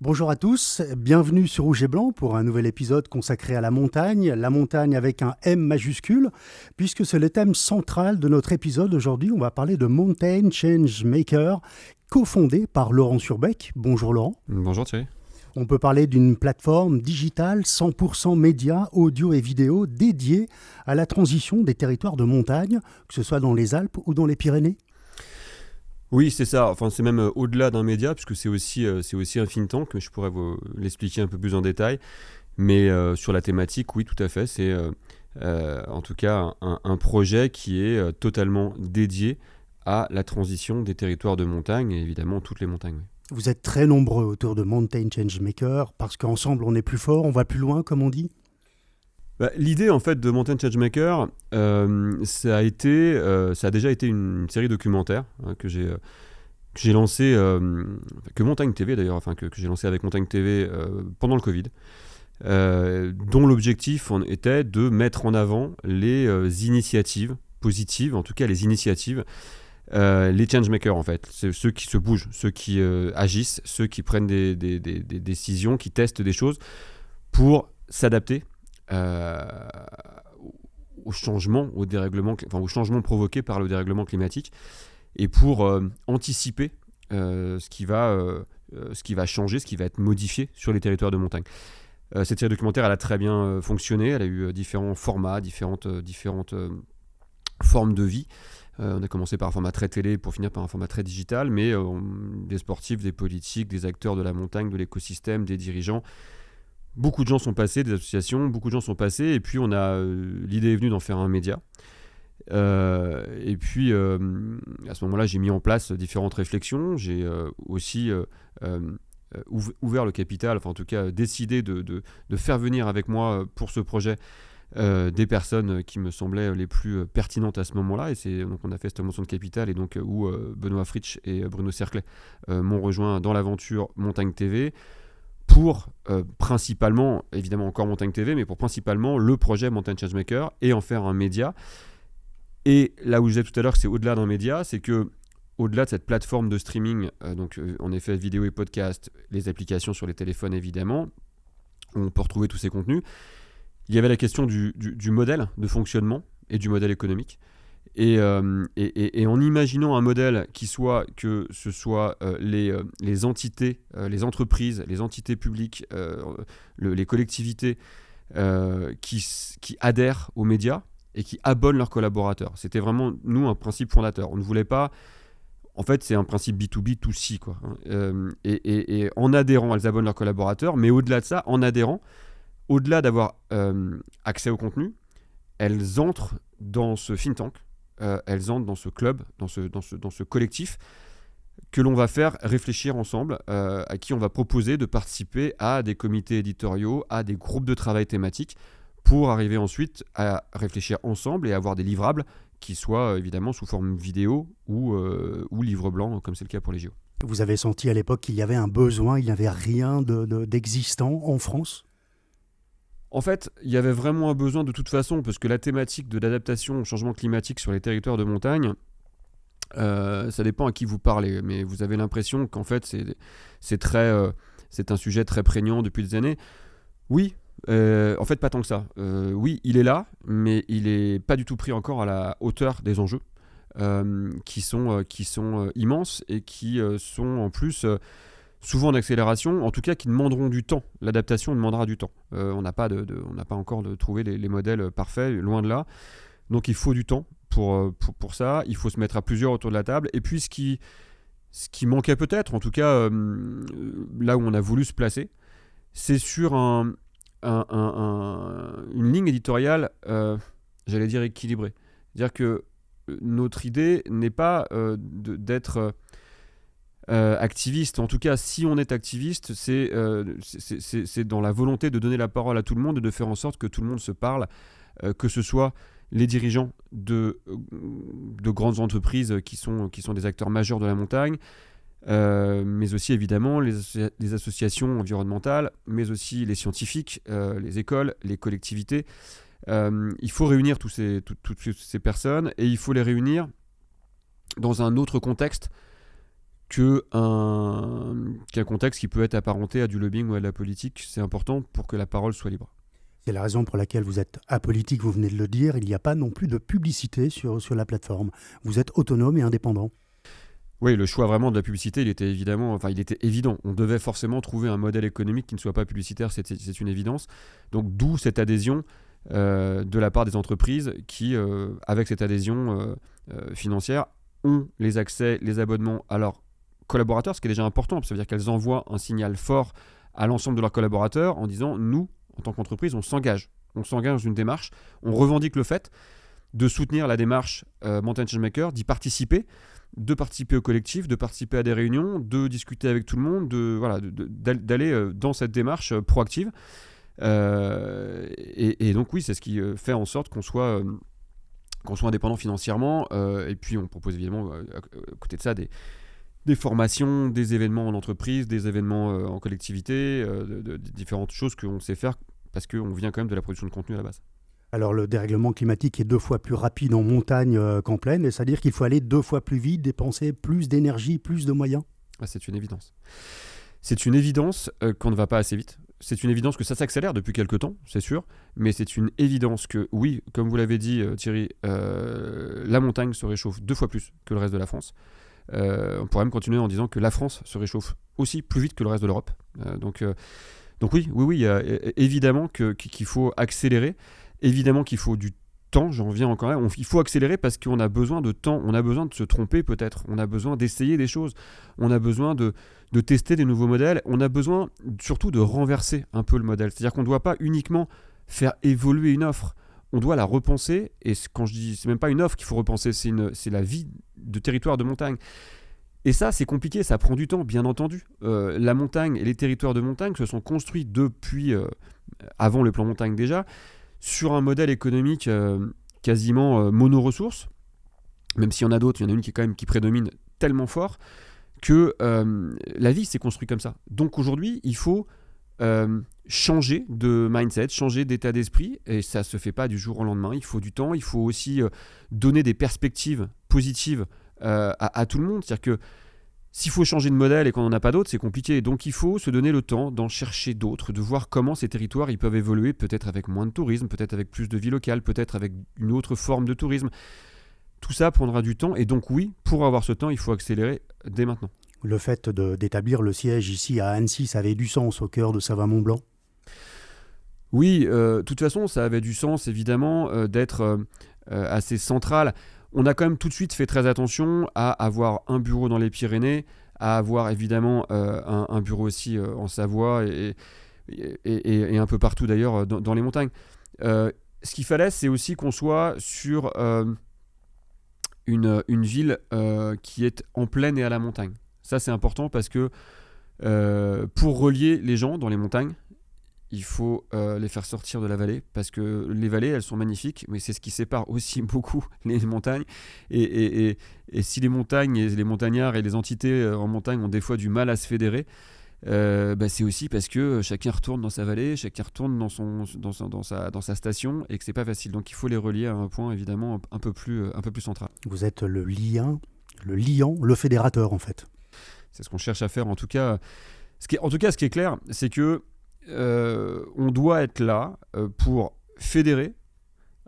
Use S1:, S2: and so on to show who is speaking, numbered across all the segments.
S1: Bonjour à tous, bienvenue sur Rouge et Blanc pour un nouvel épisode consacré à la montagne avec un M majuscule, puisque c'est le thème central de notre épisode. Aujourd'hui, on va parler de Mountain Change Maker, cofondé par Laurent Surbeck. Bonjour Laurent.
S2: Bonjour Thierry.
S1: On peut parler d'une plateforme digitale 100% médias, audio et vidéo dédiée à la transition des territoires de montagne, que ce soit dans les Alpes ou dans les Pyrénées.
S2: Oui, c'est ça. Enfin, c'est même au-delà d'un média, puisque c'est aussi un think tank, mais je pourrais vous l'expliquer un peu plus en détail. Mais sur la thématique, oui, tout à fait. C'est en tout cas un projet qui est totalement dédié à la transition des territoires de montagne, et évidemment toutes les montagnes. Oui.
S1: Vous êtes très nombreux autour de Mountain Change Maker, parce qu'ensemble on est plus fort, on va plus loin comme on dit.
S2: L'idée en fait de Mountain Changemaker, ça a déjà été une série documentaire que j'ai lancé, que Montagne TV d'ailleurs, que j'ai lancé avec Montagne TV pendant le Covid, dont l'objectif était de mettre en avant les initiatives positives, en tout cas les initiatives, les changemakers en fait, c'est ceux qui se bougent, ceux qui agissent, ceux qui prennent des décisions, qui testent des choses pour s'adapter au changement, au changement provoqué par le dérèglement climatique, et pour anticiper ce qui va changer, ce qui va être modifié sur les territoires de montagne. Cette série documentaire, elle a très bien fonctionné, elle a eu différents formats, différentes formes de vie. On a commencé par un format très télé pour finir par un format très digital, mais des sportifs, des politiques, des acteurs de la montagne, de l'écosystème, des dirigeants. Beaucoup de gens sont passés, des associations, beaucoup de gens sont passés, et puis l'idée est venue d'en faire un média. Et puis à ce moment-là, j'ai mis en place différentes réflexions. J'ai aussi ouvert le capital, enfin en tout cas décidé de faire venir avec moi pour ce projet des personnes qui me semblaient les plus pertinentes à ce moment-là. Et donc on a fait cette motion de capital, et donc où Benoît Fritsch et Bruno Cerclet m'ont rejoint dans l'aventure Montagne TV, pour principalement, évidemment encore Montagne TV, mais pour principalement le projet Mountain Changemaker et en faire un média. Et là où je disais tout à l'heure que c'est au-delà d'un média, c'est que au-delà de cette plateforme de streaming, en effet vidéo et podcast, les applications sur les téléphones évidemment, où on peut retrouver tous ces contenus, il y avait la question du modèle de fonctionnement et du modèle économique. Et en imaginant un modèle que ce soit les entités, les entreprises, les entités publiques, les collectivités qui adhèrent aux médias et qui abonnent leurs collaborateurs. C'était vraiment, nous, un principe fondateur. On ne voulait pas... En fait, c'est un principe B2B, 2C, quoi. Et en adhérant, elles abonnent leurs collaborateurs, mais au-delà de ça, en adhérant, au-delà d'avoir accès au contenu, elles entrent dans ce think tank, elles entrent dans ce club, dans ce collectif que l'on va faire réfléchir ensemble, à qui on va proposer de participer à des comités éditoriaux, à des groupes de travail thématiques, pour arriver ensuite à réfléchir ensemble et avoir des livrables qui soient évidemment sous forme vidéo ou livre blanc, comme c'est le cas pour les JO.
S1: Vous avez senti à l'époque qu'il y avait un besoin, il n'y avait rien d'existant en France ?
S2: En fait, il y avait vraiment un besoin de toute façon, parce que la thématique de l'adaptation au changement climatique sur les territoires de montagne, ça dépend à qui vous parlez, mais vous avez l'impression qu'en fait c'est un sujet très prégnant depuis des années. Oui, en fait pas tant que ça. Oui, il est là, mais il n'est pas du tout pris encore à la hauteur des enjeux, qui sont immenses et qui sont en plus... souvent d'accélération, en tout cas qui demanderont du temps. L'adaptation demandera du temps. On n'a pas encore trouvé les modèles parfaits, loin de là. Donc il faut du temps pour ça. Il faut se mettre à plusieurs autour de la table. Et puis ce qui manquait peut-être, en tout cas là où on a voulu se placer, c'est sur une ligne éditoriale, j'allais dire équilibrée. C'est-à-dire que notre idée n'est pas d'être... activiste. En tout cas, si on est activiste, c'est dans la volonté de donner la parole à tout le monde et de faire en sorte que tout le monde se parle, que ce soit les dirigeants de grandes entreprises qui sont des acteurs majeurs de la montagne, mais aussi évidemment les associations environnementales, mais aussi les scientifiques, les écoles, les collectivités. Il faut réunir toutes ces personnes, et il faut les réunir dans un autre contexte qu'un contexte qui peut être apparenté à du lobbying ou à de la politique. C'est important pour que la parole soit libre.
S1: C'est la raison pour laquelle vous êtes apolitique, vous venez de le dire. Il n'y a pas non plus de publicité sur la plateforme. Vous êtes autonome et indépendant.
S2: Oui, le choix vraiment de la publicité, il était évident. On devait forcément trouver un modèle économique qui ne soit pas publicitaire, c'est une évidence. Donc d'où cette adhésion de la part des entreprises qui, avec cette adhésion financière, ont les accès, les abonnements à leurs collaborateurs, ce qui est déjà important. Ça veut dire qu'elles envoient un signal fort à l'ensemble de leurs collaborateurs en disant, nous, en tant qu'entreprise, on s'engage dans une démarche, on revendique le fait de soutenir la démarche Mountain Changemaker, d'y participer, de participer au collectif, de participer à des réunions, de discuter avec tout le monde, d'aller dans cette démarche proactive. Et donc oui, c'est ce qui fait en sorte qu'on soit indépendant financièrement. Et puis on propose évidemment à côté de ça des formations, des événements en entreprise, des événements en collectivité, différentes choses qu'on sait faire parce qu'on vient quand même de la production de contenu à la base.
S1: Alors le dérèglement climatique est 2 fois plus rapide en montagne qu'en plaine, et c'est-à-dire qu'il faut aller 2 fois plus vite, dépenser plus d'énergie, plus de moyens.
S2: C'est une évidence. C'est une évidence qu'on ne va pas assez vite. C'est une évidence que ça s'accélère depuis quelques temps, c'est sûr, mais c'est une évidence que, oui, comme vous l'avez dit Thierry, la montagne se réchauffe 2 fois plus que le reste de la France. On pourrait même continuer en disant que la France se réchauffe aussi plus vite que le reste de l'Europe. Donc oui, il y a évidemment qu'il faut accélérer, évidemment qu'il faut du temps, j'en reviens encore là, il faut accélérer parce qu'on a besoin de temps, on a besoin de se tromper peut-être, on a besoin d'essayer des choses, on a besoin de tester des nouveaux modèles, on a besoin surtout de renverser un peu le modèle. C'est-à-dire qu'on ne doit pas uniquement faire évoluer une offre, on doit la repenser, et quand je dis, c'est même pas une offre qu'il faut repenser, c'est la vie de territoire de montagne. Et ça, c'est compliqué, ça prend du temps, bien entendu. La montagne et les territoires de montagne se sont construits depuis, avant le plan montagne déjà, sur un modèle économique quasiment mono-ressources, même s'il y en a d'autres, il y en a une qui prédomine tellement fort, que la vie s'est construite comme ça. Donc aujourd'hui, il faut changer de mindset, changer d'état d'esprit, et ça ne se fait pas du jour au lendemain, il faut du temps, il faut aussi donner des perspectives positives à tout le monde. C'est-à-dire que s'il faut changer de modèle et qu'on n'en a pas d'autres, c'est compliqué. Donc il faut se donner le temps d'en chercher d'autres, de voir comment ces territoires ils peuvent évoluer, peut-être avec moins de tourisme, peut-être avec plus de vie locale, peut-être avec une autre forme de tourisme. Tout ça prendra du temps, et donc oui, pour avoir ce temps, il faut accélérer dès maintenant.
S1: Le fait d'établir le siège ici à Annecy, ça avait du sens au cœur de Savoie-Mont-Blanc?
S2: Oui, de toute façon, ça avait du sens, évidemment, d'être assez central. On a quand même tout de suite fait très attention à avoir un bureau dans les Pyrénées, à avoir évidemment un bureau aussi en Savoie et un peu partout d'ailleurs dans les montagnes. Ce qu'il fallait, c'est aussi qu'on soit sur une ville qui est en plaine et à la montagne. Ça, c'est important parce que pour relier les gens dans les montagnes, il faut les faire sortir de la vallée, parce que les vallées, elles sont magnifiques, mais c'est ce qui sépare aussi beaucoup les montagnes. Et si les montagnes et les montagnards et les entités en montagne ont des fois du mal à se fédérer, c'est aussi parce que chacun retourne dans sa vallée, chacun retourne dans sa station, et que c'est pas facile. Donc il faut les relier à un point évidemment un peu plus central.
S1: Vous êtes le liant, le fédérateur en fait.
S2: C'est ce qu'on cherche à faire en tout cas. Ce qui est clair, c'est que on doit être là pour fédérer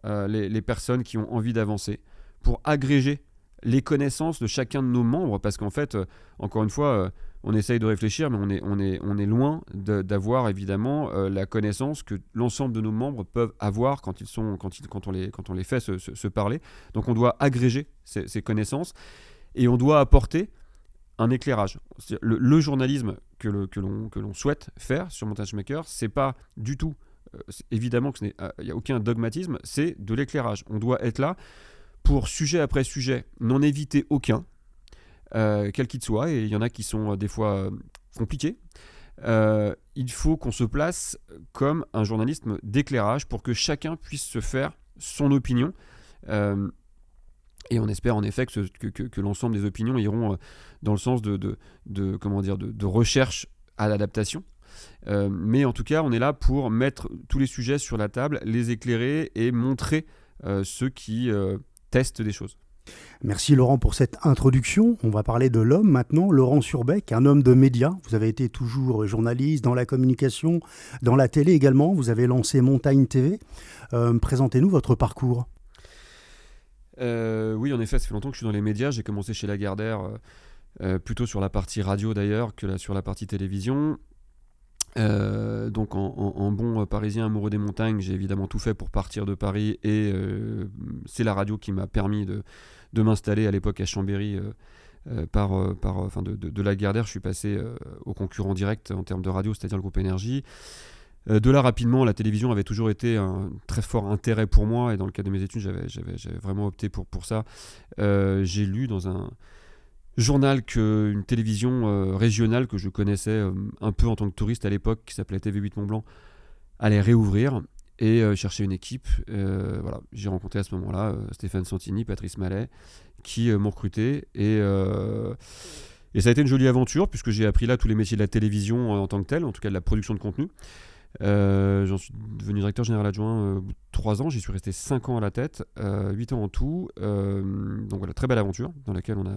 S2: les personnes qui ont envie d'avancer, pour agréger les connaissances de chacun de nos membres, parce qu'en fait, encore une fois, on essaye de réfléchir, mais on est loin d'avoir évidemment la connaissance que l'ensemble de nos membres peuvent avoir quand on les fait se parler. Donc on doit agréger ces connaissances, et on doit apporter un éclairage. Le journalisme que l'on souhaite faire sur Mountain Changemaker, c'est pas du tout, évidemment qu'il n'y a aucun dogmatisme, c'est de l'éclairage. On doit être là pour sujet après sujet, n'en éviter aucun, quel qu'il soit, et il y en a qui sont des fois compliqués. Il faut qu'on se place comme un journalisme d'éclairage pour que chacun puisse se faire son opinion. Et on espère en effet que l'ensemble des opinions iront dans le sens de recherche à l'adaptation. Mais en tout cas, on est là pour mettre tous les sujets sur la table, les éclairer et montrer ceux qui testent des choses.
S1: Merci Laurent pour cette introduction. On va parler de l'homme maintenant, Laurent Surbeck, un homme de médias. Vous avez été toujours journaliste dans la communication, dans la télé également. Vous avez lancé Montagne TV. Présentez-nous votre parcours.
S2: Oui, en effet, ça fait longtemps que je suis dans les médias. J'ai commencé chez Lagardère, plutôt sur la partie radio d'ailleurs que sur la partie télévision. Donc en bon parisien amoureux des montagnes, j'ai évidemment tout fait pour partir de Paris et c'est la radio qui m'a permis de m'installer à l'époque à Chambéry. De Lagardère, je suis passé au concurrent direct en termes de radio, c'est-à-dire le groupe Énergie. De là, rapidement, la télévision avait toujours été un très fort intérêt pour moi, et dans le cadre de mes études, j'avais vraiment opté pour ça. J'ai lu dans un journal qu'une télévision régionale que je connaissais un peu en tant que touriste à l'époque, qui s'appelait TV8 Mont-Blanc, allait réouvrir et chercher une équipe. Voilà. J'ai rencontré à ce moment-là Stéphane Santini, Patrice Mallet, qui m'ont recruté. Et ça a été une jolie aventure, puisque j'ai appris là tous les métiers de la télévision en tant que tel, en tout cas de la production de contenu. J'en suis devenu directeur général adjoint au bout de 3 ans. J'y suis resté 5 ans à la tête, 8 ans en tout. Donc voilà, très belle aventure dans laquelle on a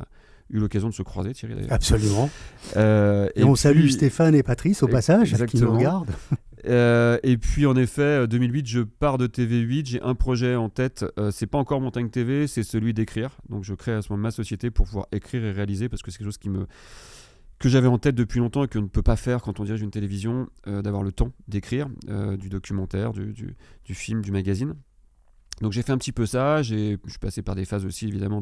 S2: eu l'occasion de se croiser, Thierry d'ailleurs.
S1: Absolument. Et on salue Stéphane et Patrice au passage, qui nous regardent.
S2: Et puis en effet, 2008, je pars de TV8. J'ai un projet en tête. C'est pas encore Montagne TV, c'est celui d'écrire. Donc je crée à ce moment ma société pour pouvoir écrire et réaliser, parce que c'est quelque chose que j'avais en tête depuis longtemps et qu'on ne peut pas faire quand on dirige une télévision, d'avoir le temps d'écrire du documentaire, du film, du magazine. Donc j'ai fait un petit peu ça. Je suis passé par des phases aussi évidemment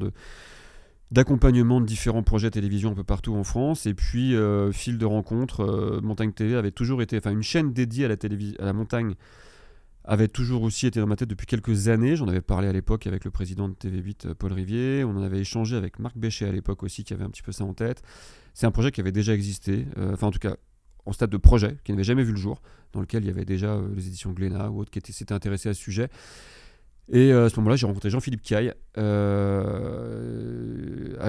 S2: d'accompagnement de différents projets télévision un peu partout en France, et puis fil de rencontre, Montagne TV avait toujours été, une chaîne dédiée à la montagne avait toujours aussi été dans ma tête depuis quelques années. J'en avais parlé à l'époque avec le président de TV8, Paul Rivier. On en avait échangé avec Marc Béchet à l'époque aussi, qui avait un petit peu ça en tête. C'est un projet qui avait déjà existé, en tout cas en stade de projet, qui n'avait jamais vu le jour, dans lequel il y avait déjà les éditions Glénat ou autres qui s'étaient intéressés à ce sujet. Et à ce moment-là, j'ai rencontré Jean-Philippe Caille à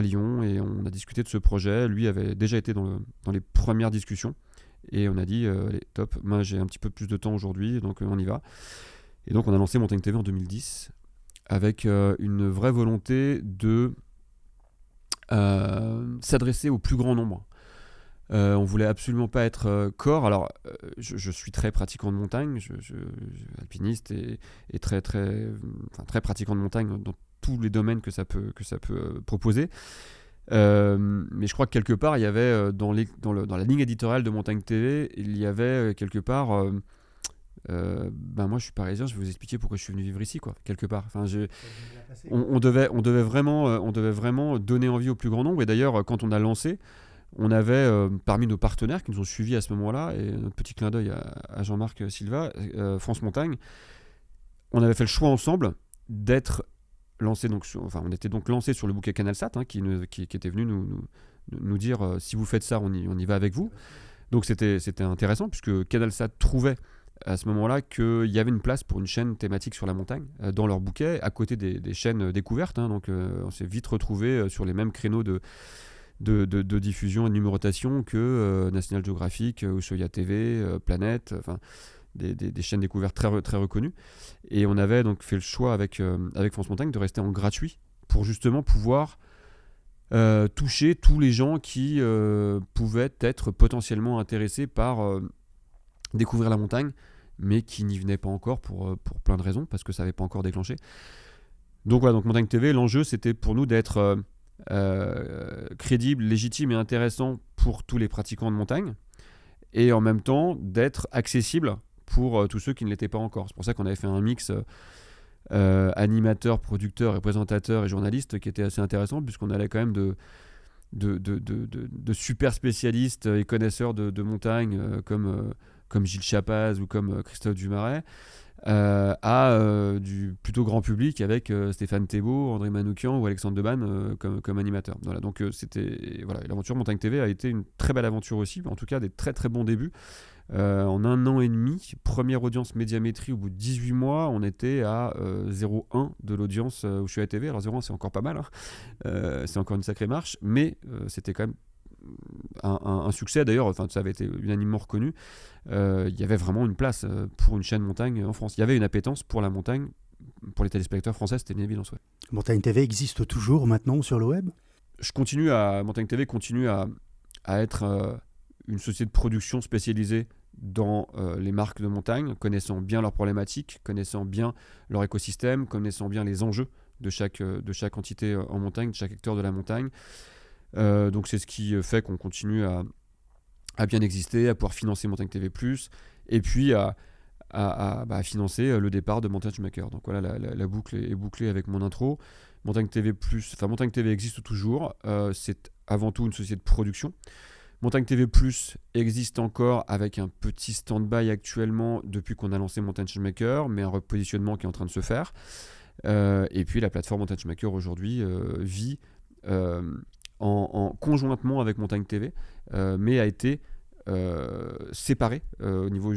S2: Lyon, et on a discuté de ce projet. Lui avait déjà été dans les premières discussions, et on a dit allez, top, moi j'ai un petit peu plus de temps aujourd'hui, donc on y va. Et donc on a lancé Montagne TV en 2010 avec une vraie volonté de s'adresser au plus grand nombre. On voulait absolument pas être corps. Alors, je suis très pratiquant de montagne, alpiniste et très pratiquant de montagne dans tous les domaines que ça peut proposer. Mais je crois que quelque part, il y avait dans la ligne éditoriale de Montagne TV, il y avait quelque part. Moi, je suis parisien. Je vais vous expliquer pourquoi je suis venu vivre ici, quoi. Quelque part. On devait vraiment donner envie au plus grand nombre. Et d'ailleurs, quand on a lancé, on avait parmi nos partenaires qui nous ont suivis à ce moment-là, et notre petit clin d'œil à Jean-Marc Silva, France Montagne, on avait fait le choix ensemble d'être lancé, on était donc lancé sur le bouquet CanalSat, qui était venu nous dire si vous faites ça, on y va avec vous. Donc c'était intéressant, puisque CanalSat trouvait à ce moment-là qu'il y avait une place pour une chaîne thématique sur la montagne dans leur bouquet, à côté des chaînes découvertes. Donc on s'est vite retrouvé sur les mêmes créneaux de diffusion et de numérotation que National Geographic, Ushuaïa TV, Planète, des chaînes découvertes très, très reconnues. Et on avait donc fait le choix avec France Montagne de rester en gratuit pour justement pouvoir toucher tous les gens qui pouvaient être potentiellement intéressés par découvrir la montagne, mais qui n'y venaient pas encore pour plein de raisons, parce que ça n'avait pas encore déclenché. Donc voilà, donc Montagne TV, l'enjeu c'était pour nous d'être crédible, légitime et intéressant pour tous les pratiquants de montagne, et en même temps d'être accessible pour tous ceux qui ne l'étaient pas encore. C'est pour ça qu'on avait fait un mix animateur, producteur et présentateur et journaliste qui était assez intéressant, puisqu'on allait quand même de super spécialistes et connaisseurs de montagne comme Gilles Chapaz ou comme Christophe Dumaret, à du plutôt grand public avec Stéphane Thébault, André Manoukian ou Alexandre Debanne comme animateur. Voilà, donc l'aventure Montagne TV a été une très belle aventure aussi, en tout cas des très très bons débuts. En 1 an et demi, première audience Médiamétrie, au bout de 18 mois, on était à 0,1 de l'audience Ushuaïa TV. Alors 0,1 c'est encore pas mal, c'est encore une sacrée marche, mais c'était quand même un succès. D'ailleurs, ça avait été unanimement reconnu. Il y avait vraiment une place pour une chaîne montagne en France. Il y avait une appétence pour la montagne, pour les téléspectateurs français, c'était une évidence. Ouais.
S1: Montagne TV existe toujours maintenant sur le web?
S2: Montagne TV continue à être une société de production spécialisée dans les marques de montagne, connaissant bien leurs problématiques, connaissant bien leur écosystème, connaissant bien les enjeux de chaque entité en montagne, de chaque acteur de la montagne. Donc c'est ce qui fait qu'on continue à bien exister, à pouvoir financer Montagne TV+, et puis à financer le départ de Montagne Maker. Donc voilà, la boucle est bouclée avec mon intro. Montagne TV+, Montagne TV existe toujours, c'est avant tout une société de production. Montagne TV+, existe encore avec un petit stand-by actuellement depuis qu'on a lancé Montagne Maker, mais un repositionnement qui est en train de se faire. Et puis la plateforme Montagne Maker aujourd'hui vit en conjointement avec Montagne TV, mais a été séparée au niveau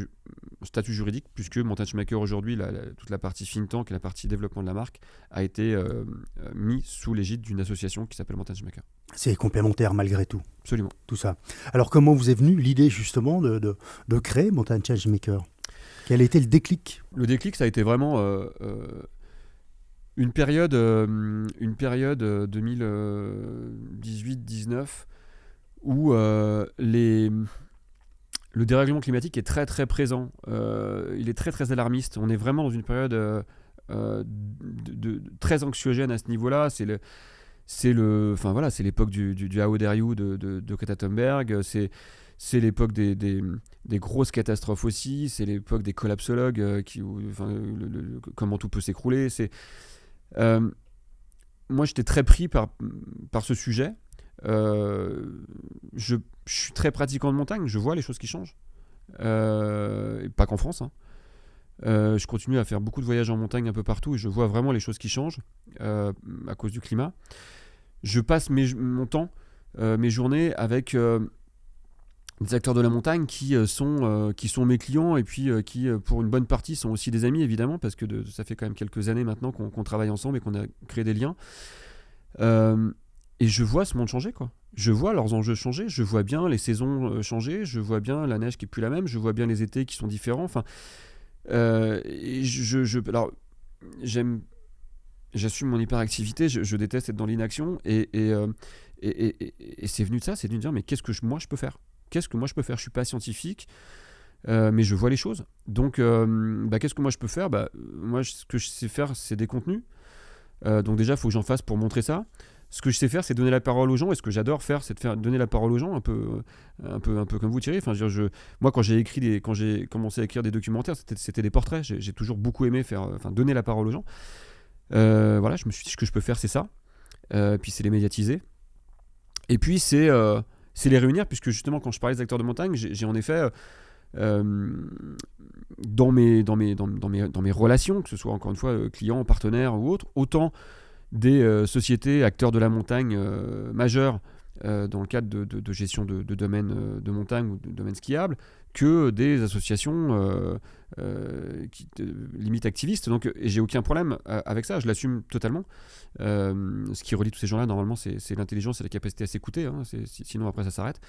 S2: statut juridique, puisque Montagne Maker aujourd'hui, toute la partie think tank et la partie développement de la marque a été mis sous l'égide d'une association qui s'appelle Montagne Maker.
S1: C'est complémentaire malgré tout.
S2: Absolument.
S1: Tout ça. Alors comment vous est venue l'idée justement de créer Montagne Changemaker? Quel a été le déclic?
S2: Le déclic, ça a été vraiment une période 2018-19 où le dérèglement climatique est très très présent. Il est très très alarmiste. On est vraiment dans une période très anxiogène à ce niveau-là. C'est l'époque du How Dare You de Greta Thunberg. C'est l'époque des grosses catastrophes aussi. C'est l'époque des collapsologues, comment tout peut s'écrouler. Moi, j'étais très pris par ce sujet. Je suis très pratiquant de montagne. Je vois les choses qui changent. Pas qu'en France. Je continue à faire beaucoup de voyages en montagne un peu partout et je vois vraiment les choses qui changent à cause du climat. Je passe mon temps, mes journées avec des acteurs de la montagne qui sont mes clients et puis qui, pour une bonne partie, sont aussi des amis, évidemment, parce que ça fait quand même quelques années maintenant qu'on travaille ensemble et qu'on a créé des liens. Et je vois ce monde changer, quoi. Je vois leurs enjeux changer, je vois bien les saisons changer, je vois bien la neige qui n'est plus la même, je vois bien les étés qui sont différents. Enfin, alors, j'assume mon hyperactivité, je déteste être dans l'inaction et c'est venu de ça, c'est de me dire mais qu'est-ce que moi je peux faire? Qu'est-ce que moi je peux faire? Je suis pas scientifique, mais je vois les choses. Donc, qu'est-ce que moi je peux faire? Moi, ce que je sais faire, c'est des contenus. Donc déjà, il faut que j'en fasse pour montrer ça. Ce que je sais faire, c'est donner la parole aux gens. Et ce que j'adore faire, c'est de donner la parole aux gens, un peu comme vous, Thierry. Enfin, moi, quand j'ai commencé à écrire des documentaires, c'était des portraits. J'ai toujours beaucoup aimé donner la parole aux gens. Voilà, je me suis dit ce que je peux faire, c'est ça. Puis c'est les médiatiser. Et puis c'est les réunir, puisque justement, quand je parlais des acteurs de montagne, j'ai en effet dans mes relations, que ce soit encore une fois clients, partenaires ou autres, autant des sociétés, acteurs de la montagne majeurs dans le cadre de gestion de domaines de montagne ou de domaines skiables, que des associations limite activistes. Donc, et j'ai aucun problème avec ça, je l'assume totalement. Ce qui relie tous ces gens-là, normalement, c'est l'intelligence et la capacité à s'écouter, sinon après ça s'arrête.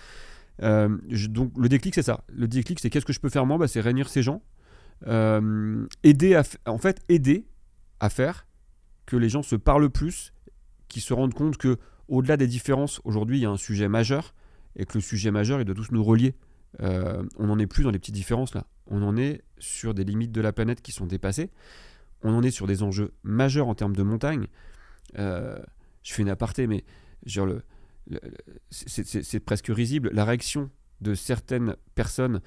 S2: Donc le déclic, c'est ça. Le déclic, c'est qu'est-ce que je peux faire moi? C'est réunir ces gens, aider à faire que les gens se parlent plus, qu'ils se rendent compte que au-delà des différences, aujourd'hui il y a un sujet majeur et que le sujet majeur il doit tous nous relier. On n'en est plus dans les petites différences là, on en est sur des limites de la planète qui sont dépassées, on en est sur des enjeux majeurs en termes de montagne. Je fais une aparté, mais genre c'est presque risible la réaction de certaines personnes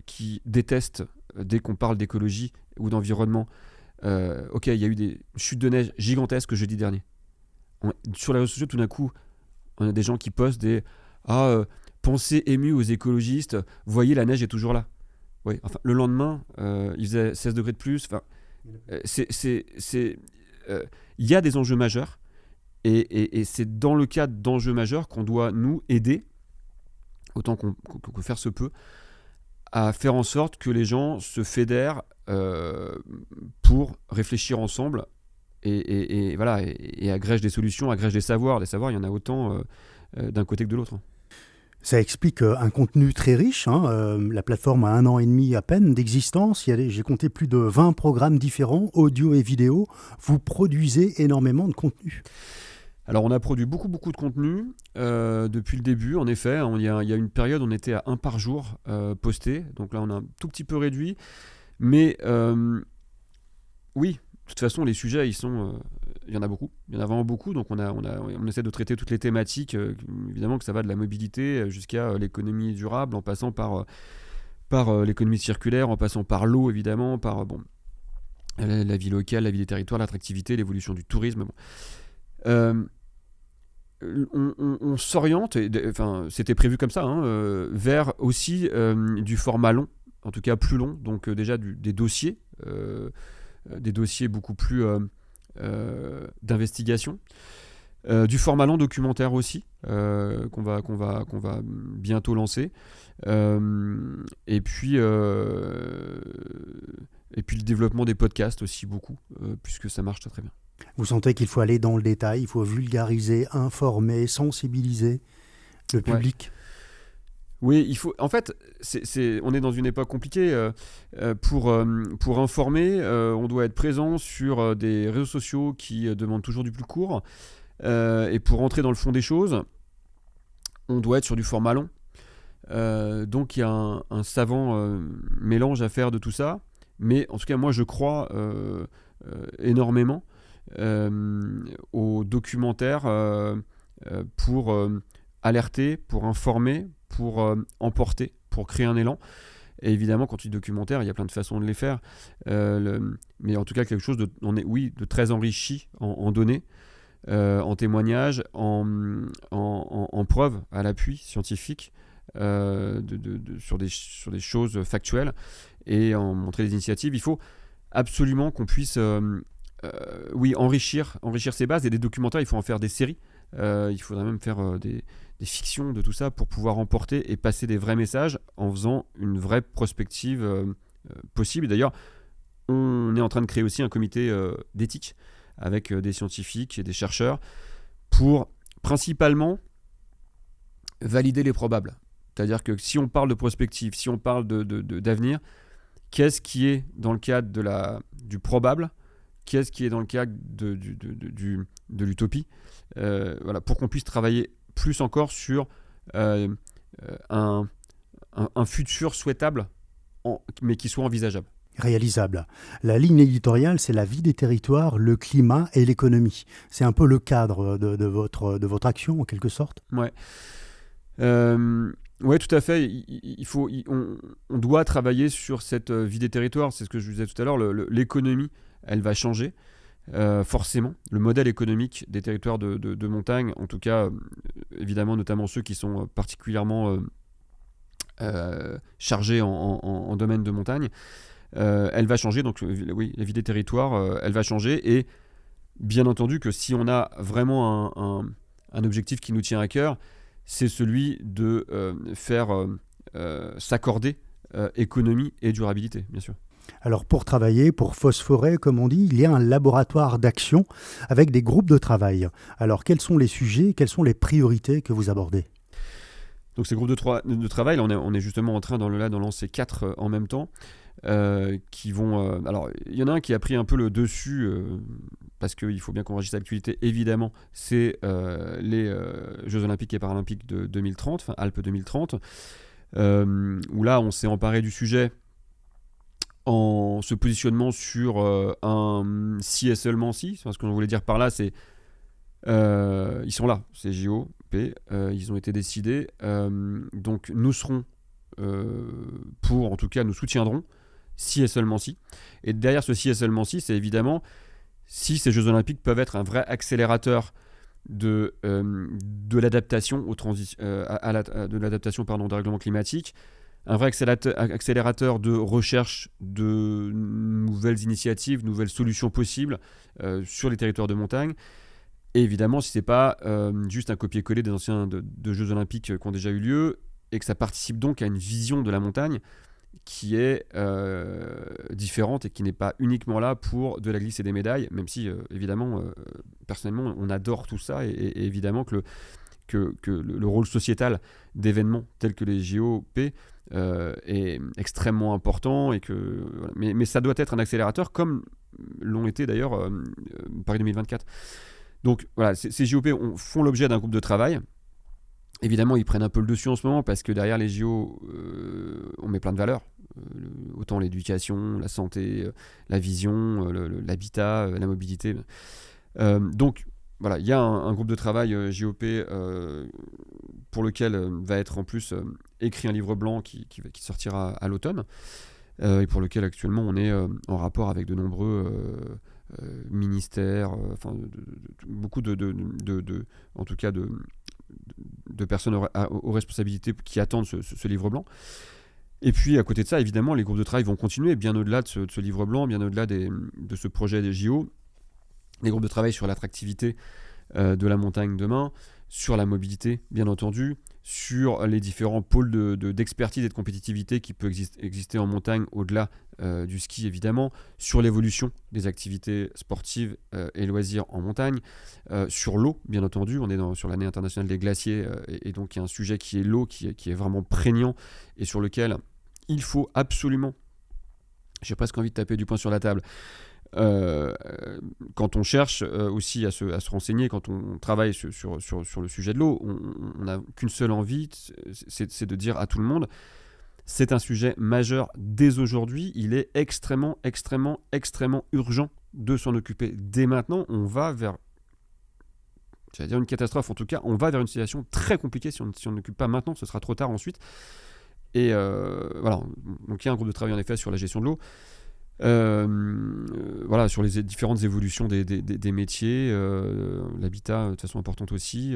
S2: qui détestent dès qu'on parle d'écologie ou d'environnement. Ok, il y a eu des chutes de neige gigantesques jeudi dernier. Sur les réseaux sociaux, tout d'un coup, on a des gens qui postent pensez ému aux écologistes, voyez, la neige est toujours là. Oui, enfin, le lendemain, il faisait 16 degrés de plus. Enfin, il y a des enjeux majeurs et c'est dans le cadre d'enjeux majeurs qu'on doit nous aider, autant qu'on faire se peut, à faire en sorte que les gens se fédèrent pour réfléchir ensemble et voilà, et agrègent des solutions, agrègent des savoirs. Des savoirs, il y en a autant d'un côté que de l'autre.
S1: Ça explique un contenu très riche, hein. La plateforme a 1 an et demi à peine d'existence. J'ai compté plus de 20 programmes différents, audio et vidéo. Vous produisez énormément de contenu.
S2: Alors on a produit beaucoup de contenu depuis le début, en effet. Il y a une période où on était à un par jour posté, donc là on a un tout petit peu réduit. Mais oui, de toute façon les sujets il y en a beaucoup, il y en a vraiment beaucoup, donc on essaie de traiter toutes les thématiques, évidemment que ça va de la mobilité jusqu'à l'économie durable, en passant par l'économie circulaire, en passant par l'eau évidemment, par la vie locale, la vie des territoires, l'attractivité, l'évolution du tourisme. On s'oriente, c'était prévu comme ça, vers aussi du format long, en tout cas plus long, donc déjà des dossiers beaucoup plus d'investigation, du format long documentaire aussi, qu'on va bientôt lancer, et puis le développement des podcasts aussi beaucoup, puisque ça marche très très bien.
S1: Vous sentez qu'il faut aller dans le détail, il faut vulgariser, informer, sensibiliser le public.
S2: Oui, il faut. En fait, on est dans une époque compliquée. Pour informer, on doit être présent sur des réseaux sociaux qui demandent toujours du plus court. Et pour rentrer dans le fond des choses, on doit être sur du format long. Donc il y a un savant mélange à faire de tout ça. Mais en tout cas, moi, je crois énormément aux documentaires pour alerter, pour informer, pour emporter, pour créer un élan. Et évidemment, quand tu dis documentaire, il y a plein de façons de les faire. Mais en tout cas, quelque chose de très enrichi en données, en témoignages, en preuves à l'appui scientifique, sur des choses factuelles, et en montrer des initiatives. Il faut absolument qu'on puisse enrichir ces bases. Et des documentaires, il faut en faire des séries. Il faudrait même faire des fictions de tout ça pour pouvoir emporter et passer des vrais messages en faisant une vraie prospective possible. Et d'ailleurs, on est en train de créer aussi un comité d'éthique avec des scientifiques et des chercheurs pour principalement valider les probables. C'est-à-dire que si on parle de prospective, si on parle d'avenir, qu'est-ce qui est dans le cadre du probable, qu'est-ce qui est dans le cadre de l'utopie, pour qu'on puisse travailler plus encore sur un futur souhaitable, mais qui soit envisageable.
S1: Réalisable. La ligne éditoriale, c'est la vie des territoires, le climat et l'économie. C'est un peu le cadre de votre action, en quelque sorte.
S2: Ouais. Oui, tout à fait. On doit travailler sur cette vie des territoires. C'est ce que je vous disais tout à l'heure. L'économie, elle va changer, forcément. Le modèle économique des territoires de montagne, en tout cas, évidemment, notamment ceux qui sont particulièrement chargés en domaine de montagne, elle va changer. Donc, oui, la vie des territoires, elle va changer. Et bien entendu que si on a vraiment un objectif qui nous tient à cœur, c'est celui de faire s'accorder économie et durabilité, bien sûr.
S1: Alors pour travailler, pour phosphorer, comme on dit, il y a un laboratoire d'action avec des groupes de travail. Alors quels sont les sujets, quelles sont les priorités que vous abordez ?
S2: Donc ces groupes de travail, là, on est justement en train d'en lancer 4 en même temps. Qui vont... alors, il y en a un qui a pris un peu le dessus, parce qu'il faut bien qu'on enregistre l'actualité, évidemment, c'est les Jeux Olympiques et Paralympiques de 2030, enfin Alpes 2030, où là, on s'est emparé du sujet en se positionnant sur un si et seulement si. Ce qu'on voulait dire par là, c'est... ils sont là, ces JOP, ils ont été décidés, donc nous serons en tout cas, nous soutiendrons si et seulement si. Et derrière ce si et seulement si, c'est évidemment si ces Jeux Olympiques peuvent être un vrai accélérateur de l'adaptation de l'adaptation au dérèglement climatique, un vrai accélérateur de recherche de nouvelles initiatives, nouvelles solutions possibles sur les territoires de montagne. Et évidemment, si c'est pas juste un copier-coller des anciens de Jeux Olympiques qui ont déjà eu lieu, et que ça participe donc à une vision de la montagne qui est différente et qui n'est pas uniquement là pour de la glisse et des médailles, même si évidemment personnellement on adore tout ça, et évidemment que que le rôle sociétal d'événements tels que les JOP est extrêmement important, et voilà. Mais ça doit être un accélérateur, comme l'ont été d'ailleurs Paris 2024. Donc voilà, ces JOP font l'objet d'un groupe de travail. Évidemment, ils prennent un peu le dessus en ce moment parce que derrière les JO, on met plein de valeurs. Autant l'éducation, la santé, la vision, l'habitat, la mobilité. Donc voilà, il y a un groupe de travail JOP pour lequel va être en plus écrit un livre blanc qui sortira à l'automne, et pour lequel actuellement on est en rapport avec de nombreux ministères, beaucoup en tout cas de personnes aux responsabilités qui attendent ce livre blanc. Et puis à côté de ça, évidemment, les groupes de travail vont continuer bien au-delà de ce livre blanc, bien au-delà de ce projet des JO. Les groupes de travail sur l'attractivité de la montagne demain, sur la mobilité, bien entendu, sur les différents pôles d'expertise et de compétitivité qui peuvent exister en montagne au-delà du ski, évidemment, sur l'évolution des activités sportives et loisirs en montagne, sur l'eau, bien entendu. On est sur l'année internationale des glaciers, et donc il y a un sujet qui est l'eau, qui est vraiment prégnant, et sur lequel il faut absolument, j'ai presque envie de taper du poing sur la table, quand on cherche aussi à se renseigner, quand on travaille sur le sujet de l'eau, on n'a qu'une seule envie, c'est de dire à tout le monde, c'est un sujet majeur dès aujourd'hui, il est extrêmement, extrêmement, extrêmement urgent de s'en occuper dès maintenant. On va vers, j'allais dire une catastrophe, en tout cas, on va vers une situation très compliquée si on n'occupe pas maintenant, ce sera trop tard ensuite. Et voilà, donc il y a un groupe de travail en effet sur la gestion de l'eau. Voilà, sur les différentes évolutions des métiers, l'habitat de façon importante aussi.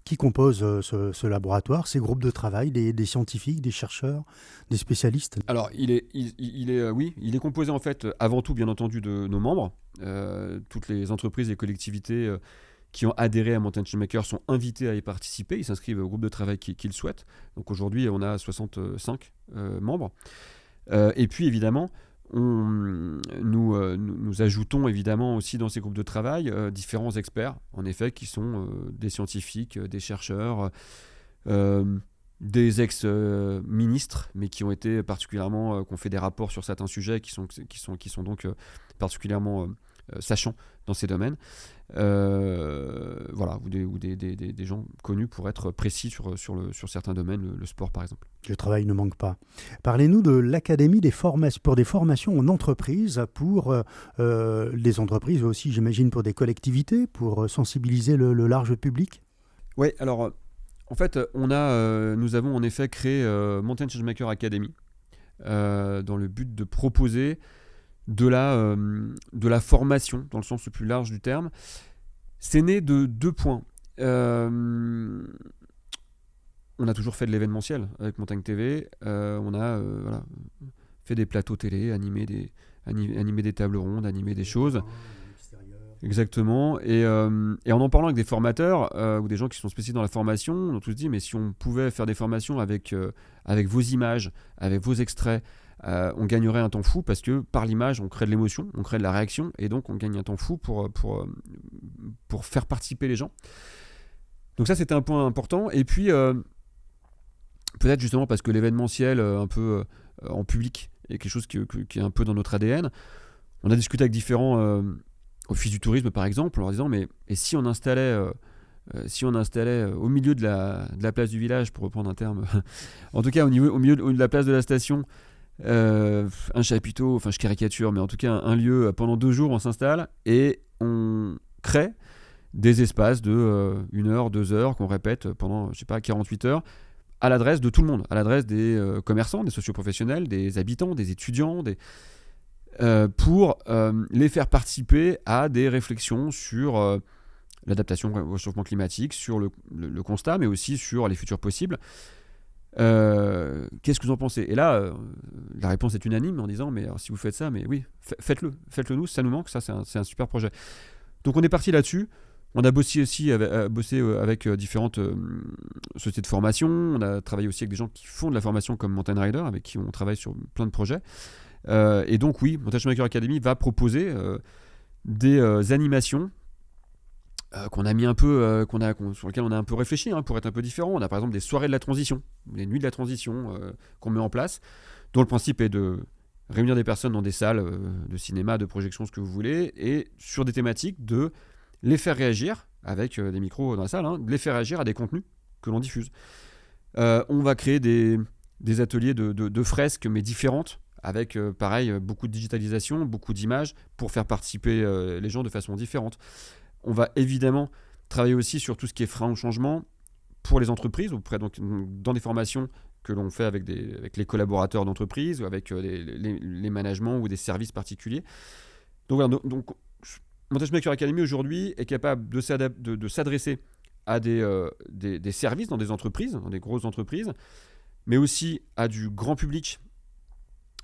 S1: Qui compose ce laboratoire, ces groupes de travail, des scientifiques, des chercheurs, des spécialistes?
S2: Alors, il est composé en fait avant tout, bien entendu, de nos membres. Toutes les entreprises et collectivités qui ont adhéré à Mountain Changemaker sont invités à y participer. Ils s'inscrivent au groupe de travail qu'ils souhaitent. Donc aujourd'hui, on a 65 membres. Et puis évidemment, nous ajoutons évidemment aussi dans ces groupes de travail différents experts, en effet, qui sont des scientifiques, des chercheurs, des ex-ministres, mais qui ont été particulièrement, qui ont fait des rapports sur certains sujets, qui sont donc particulièrement sachants dans ces domaines. Voilà, ou des gens connus pour être précis sur certains domaines, le sport par exemple.
S1: Le travail ne manque pas. Parlez-nous de l'Académie pour des formations en entreprise, pour les entreprises aussi, j'imagine, pour des collectivités, pour sensibiliser le large public.
S2: Oui, alors en fait, nous avons en effet créé Mountain Changemaker Academy dans le but de proposer de la formation, dans le sens le plus large du terme. C'est né de 2 points. On a toujours fait de l'événementiel avec Montagne TV. On a fait des plateaux télé, animé des tables rondes, animé des choses. Exactement. Et en parlant avec des formateurs ou des gens qui sont spécialisés dans la formation, on a tous dit, mais si on pouvait faire des formations avec vos images, avec vos extraits, on gagnerait un temps fou, parce que par l'image, on crée de l'émotion, on crée de la réaction, et donc on gagne un temps fou pour faire participer les gens. Donc ça, c'était un point important. Et puis, peut-être justement parce que l'événementiel un peu en public est quelque chose qui est un peu dans notre ADN, on a discuté avec différents offices du tourisme, par exemple, en leur disant, mais et si on installait au milieu de la place du village, pour reprendre un terme, en tout cas au milieu de la place de la station, un chapiteau, enfin je caricature, mais en tout cas un lieu, pendant 2 jours on s'installe et on crée des espaces de 1 heure, 2 heures qu'on répète pendant, je sais pas, 48 heures, à l'adresse de tout le monde, à l'adresse des commerçants, des socioprofessionnels, des habitants, des étudiants, pour les faire participer à des réflexions sur l'adaptation au réchauffement climatique, sur le constat, mais aussi sur les futurs possibles. Qu'est-ce que vous en pensez? Et là, la réponse est unanime en disant, mais alors, si vous faites ça, mais oui, faites-le nous, ça nous manque, ça c'est un super projet. Donc on est parti là-dessus. On a bossé aussi avec différentes sociétés de formation. On a travaillé aussi avec des gens qui font de la formation comme Mountain Rider, avec qui on travaille sur plein de projets. Et donc oui, Mountain Changemaker Academy va proposer des animations qu'on a mis un peu, sur lequel on a un peu réfléchi pour être un peu différent. On a par exemple des soirées de la transition, des nuits de la transition qu'on met en place, dont le principe est de réunir des personnes dans des salles de cinéma, de projection, ce que vous voulez, et sur des thématiques de les faire réagir, avec des micros dans la salle, de les faire réagir à des contenus que l'on diffuse. On va créer des ateliers de fresques, mais différentes, avec pareil, beaucoup de digitalisation, beaucoup d'images, pour faire participer les gens de façon différente. On va évidemment travailler aussi sur tout ce qui est frein au changement pour les entreprises, donc dans des formations que l'on fait avec les collaborateurs d'entreprise ou avec les managements ou des services particuliers. Donc voilà, Montage Maker Academy aujourd'hui est capable de s'adresser à des services dans des entreprises, dans des grosses entreprises, mais aussi à du grand public,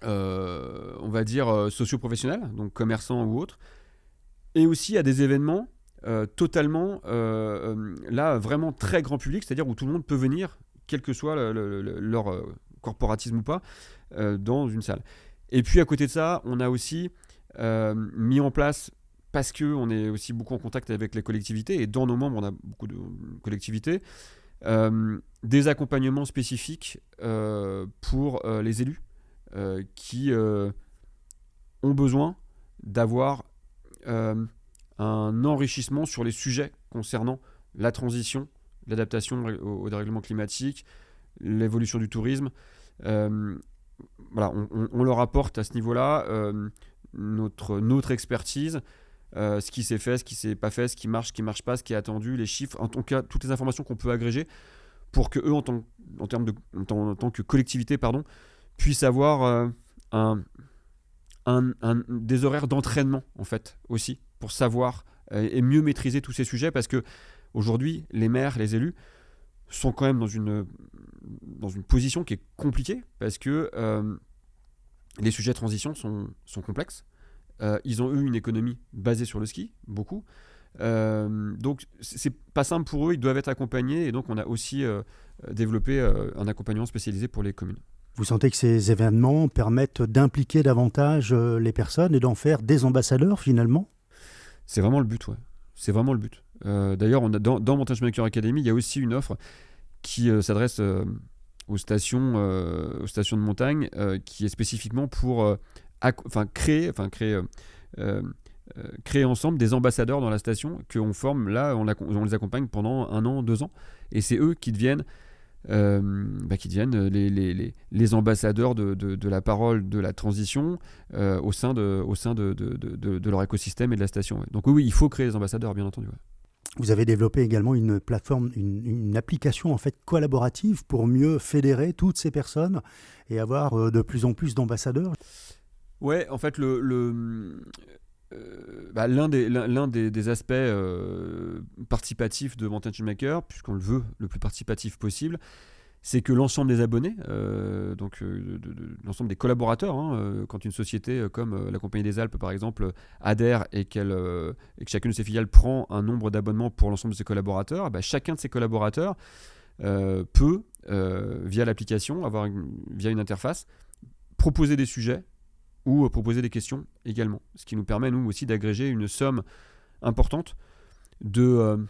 S2: on va dire socio-professionnel, donc commerçants ou autres, et aussi à des événements totalement, là, vraiment très grand public, c'est-à-dire où tout le monde peut venir, quel que soit leur corporatisme ou pas, dans une salle. Et puis à côté de ça, on a aussi mis en place, parce qu'on est aussi beaucoup en contact avec les collectivités, et dans nos membres, on a beaucoup de collectivités, des accompagnements spécifiques pour les élus qui ont besoin d'avoir un enrichissement sur les sujets concernant la transition, l'adaptation au dérèglement climatique, l'évolution du tourisme. Voilà, on leur apporte à ce niveau-là notre expertise, ce qui s'est fait, ce qui s'est pas fait, ce qui marche pas, ce qui est attendu, les chiffres, en tout cas toutes les informations qu'on peut agréger pour que eux, en tant que collectivité, puissent avoir des horaires d'entraînement en fait aussi, pour savoir et mieux maîtriser tous ces sujets, parce que aujourd'hui les maires, les élus sont quand même dans une position qui est compliquée, parce que les sujets de transition sont complexes. Ils ont eu une économie basée sur le ski, beaucoup. Donc c'est pas simple pour eux, ils doivent être accompagnés, et donc on a aussi développé un accompagnement spécialisé pour les communes.
S1: Vous sentez que ces événements permettent d'impliquer davantage les personnes et d'en faire des ambassadeurs finalement ?
S2: C'est vraiment le but, ouais. C'est vraiment le but. D'ailleurs, dans Montage Maker Academy, il y a aussi une offre qui s'adresse aux stations de montagne, qui est spécifiquement pour créer ensemble des ambassadeurs dans la station qu'on forme. Là, on les accompagne pendant 1 an, 2 ans, et c'est eux qui deviennent les ambassadeurs de la parole de la transition au sein de leur écosystème et de la station. Ouais. Donc oui, il faut créer des ambassadeurs, bien entendu. Ouais.
S1: Vous avez développé également une plateforme, une application en fait collaborative pour mieux fédérer toutes ces personnes et avoir de plus en plus d'ambassadeurs.
S2: Ouais, en fait, l'un des aspects participatifs de Montage Maker, puisqu'on le veut le plus participatif possible, c'est que l'ensemble des abonnés, l'ensemble des collaborateurs, quand une société comme la Compagnie des Alpes par exemple adhère et que chacune de ses filiales prend un nombre d'abonnements pour l'ensemble de ses collaborateurs, chacun de ces collaborateurs peut, via l'application, via une interface, proposer des sujets ou proposer des questions également. Ce qui nous permet, nous aussi, d'agréger une somme importante de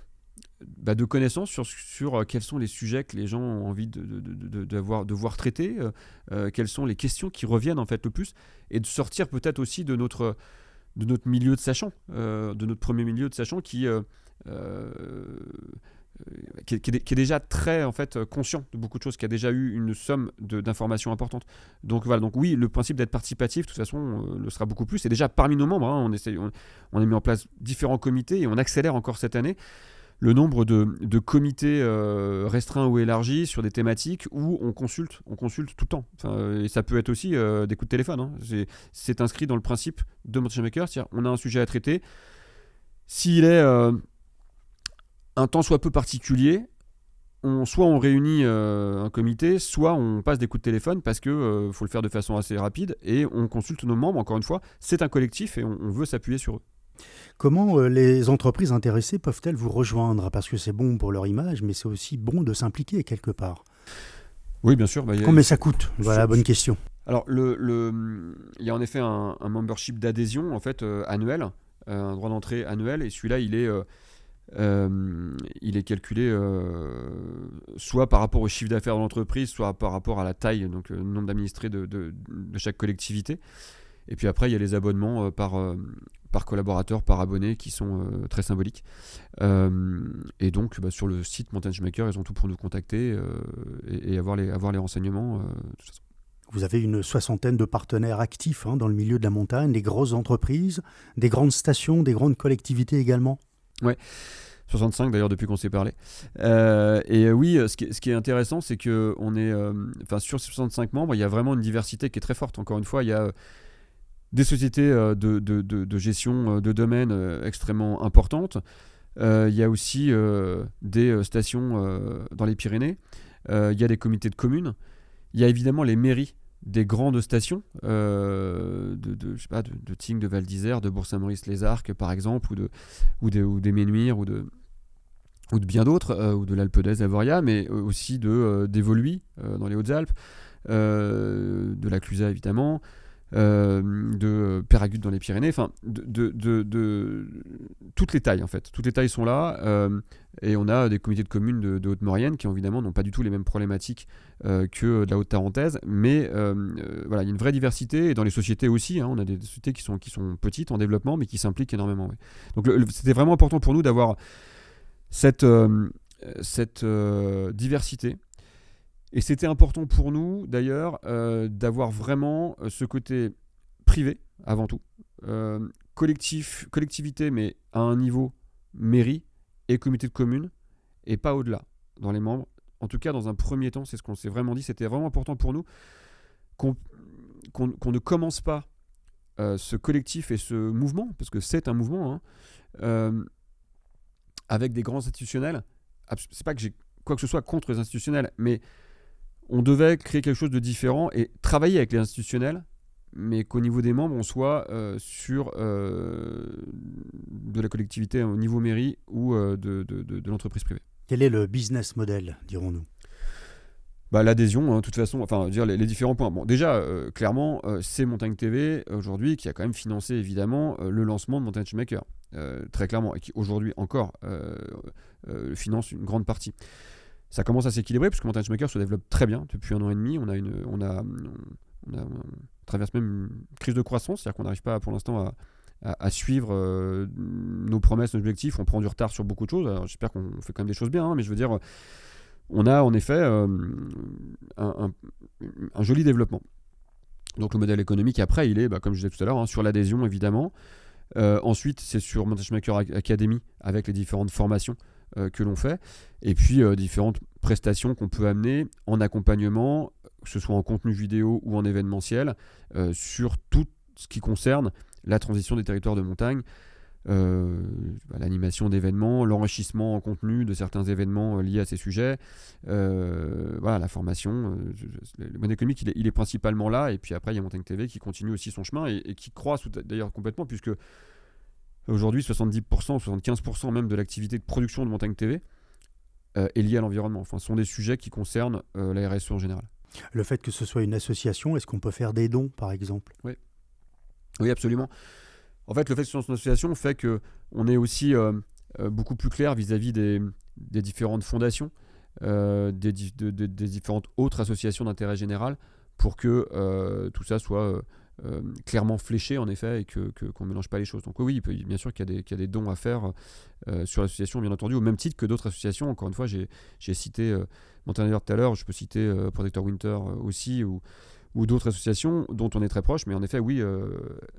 S2: connaissances sur quels sont les sujets que les gens ont envie de voir traités, quelles sont les questions qui reviennent en fait le plus, et de sortir peut-être aussi de notre milieu de sachant, de notre premier milieu de sachant qui est déjà très en fait conscient de beaucoup de choses, qui a déjà eu une somme d'informations importantes. Donc voilà, donc oui, le principe d'être participatif, de toute façon, le sera beaucoup plus. C'est déjà parmi nos membres, on a mis en place différents comités et on accélère encore cette année le nombre de comités restreints ou élargis sur des thématiques où on consulte tout le temps. Et ça peut être aussi des coups de téléphone. C'est inscrit dans le principe de Montage Maker, c'est-à-dire on a un sujet à traiter. S'il est un temps soit peu particulier, soit on réunit un comité, soit on passe des coups de téléphone, parce que faut le faire de façon assez rapide, et on consulte nos membres. Encore une fois, c'est un collectif et on veut s'appuyer sur eux.
S1: Comment les entreprises intéressées peuvent-elles vous rejoindre ? Parce que c'est bon pour leur image, mais c'est aussi bon de s'impliquer quelque part.
S2: Oui, bien sûr.
S1: Combien ça coûte ? Voilà la bonne question.
S2: Alors, il y a en effet un membership d'adhésion en fait, annuel, un droit d'entrée annuel, et celui-là, il est il est calculé soit par rapport au chiffre d'affaires de l'entreprise, soit par rapport à la taille, donc le nombre d'administrés de chaque collectivité. Et puis après, il y a les abonnements par collaborateur, par abonné, qui sont très symboliques. Et donc, sur le site Mountain Maker, ils ont tout pour nous contacter et avoir les renseignements. De toute façon.
S1: Vous avez une 60aine de partenaires actifs dans le milieu de la montagne, des grosses entreprises, des grandes stations, des grandes collectivités également.
S2: Ouais, 65 d'ailleurs depuis qu'on s'est parlé. Et oui, ce qui est intéressant, c'est que on est, sur ces 65 membres, il y a vraiment une diversité qui est très forte. Encore une fois, il y a des sociétés de gestion de domaine extrêmement importantes. Il y a aussi des stations dans les Pyrénées. Il y a des comités de communes. Il y a évidemment les mairies des grandes stations de Tignes, de Val d'Isère, de Bourg-Saint-Maurice-les-Arcs par exemple, ou des Ménuires, ou de bien d'autres, ou de l'Alpe d'Huez, Avoria, mais aussi des Voluy dans les Hautes-Alpes, de la Clusaz évidemment, de Peyragudes dans les Pyrénées, enfin de toutes les tailles en fait. Toutes les tailles sont là, et on a des comités de communes de Haute-Maurienne qui évidemment n'ont pas du tout les mêmes problématiques que de la Haute-Tarentaise, mais voilà, il y a une vraie diversité, et dans les sociétés aussi, on a des sociétés qui sont petites en développement mais qui s'impliquent énormément. Ouais. Donc c'était vraiment important pour nous d'avoir cette diversité. Et c'était important pour nous, d'ailleurs, d'avoir vraiment ce côté privé, avant tout, collectivité, mais à un niveau mairie et comité de communes, et pas au-delà, dans les membres. En tout cas, dans un premier temps, c'est ce qu'on s'est vraiment dit, c'était vraiment important pour nous qu'on ne commence pas ce collectif et ce mouvement, parce que c'est un mouvement, avec des grands institutionnels. C'est pas que j'ai quoi que ce soit contre les institutionnels, mais on devait créer quelque chose de différent et travailler avec les institutionnels, mais qu'au niveau des membres, on soit sur de la collectivité au niveau mairie ou de l'entreprise privée.
S1: Quel est le business model, dirons-nous ?
S2: L'adhésion, de toute façon, dire les différents points. Bon, déjà, clairement, c'est Montagne TV aujourd'hui qui a quand même financé évidemment le lancement de Mountain Maker, très clairement, et qui aujourd'hui encore finance une grande partie. Ça commence à s'équilibrer puisque Mountain Maker se développe très bien depuis 1 an et demi. On traverse même une crise de croissance, c'est-à-dire qu'on n'arrive pas pour l'instant à suivre nos promesses, nos objectifs. On prend du retard sur beaucoup de choses. Alors, j'espère qu'on fait quand même des choses bien, mais je veux dire, on a en effet un joli développement. Donc le modèle économique après, il est, comme je disais tout à l'heure, sur l'adhésion évidemment. Ensuite, c'est sur Mountain Maker Academy avec les différentes formations que l'on fait, et puis différentes prestations qu'on peut amener en accompagnement, que ce soit en contenu vidéo ou en événementiel, sur tout ce qui concerne la transition des territoires de montagne, l'animation d'événements, l'enrichissement en contenu de certains événements liés à ces sujets, la formation, le modèle économique il est principalement là, et puis après il y a Montagne TV qui continue aussi son chemin et qui croît d'ailleurs complètement, puisque aujourd'hui, 70%, 75% même de l'activité de production de Montagne TV est liée à l'environnement. Enfin, ce sont des sujets qui concernent la RSE en général.
S1: Le fait que ce soit une association, est-ce qu'on peut faire des dons, par exemple ?
S2: Oui, absolument. En fait, le fait que ce soit une association fait qu'on est aussi beaucoup plus clair vis-à-vis des différentes fondations, des différentes autres associations d'intérêt général, pour que tout ça soit clairement fléché en effet, et qu'on ne mélange pas les choses. Donc oui, bien sûr qu'il y a des dons à faire sur l'association, bien entendu, au même titre que d'autres associations. Encore une fois, j'ai cité Mountain River tout à l'heure, je peux citer Protector Winter aussi, ou d'autres associations dont on est très proche. Mais en effet, oui,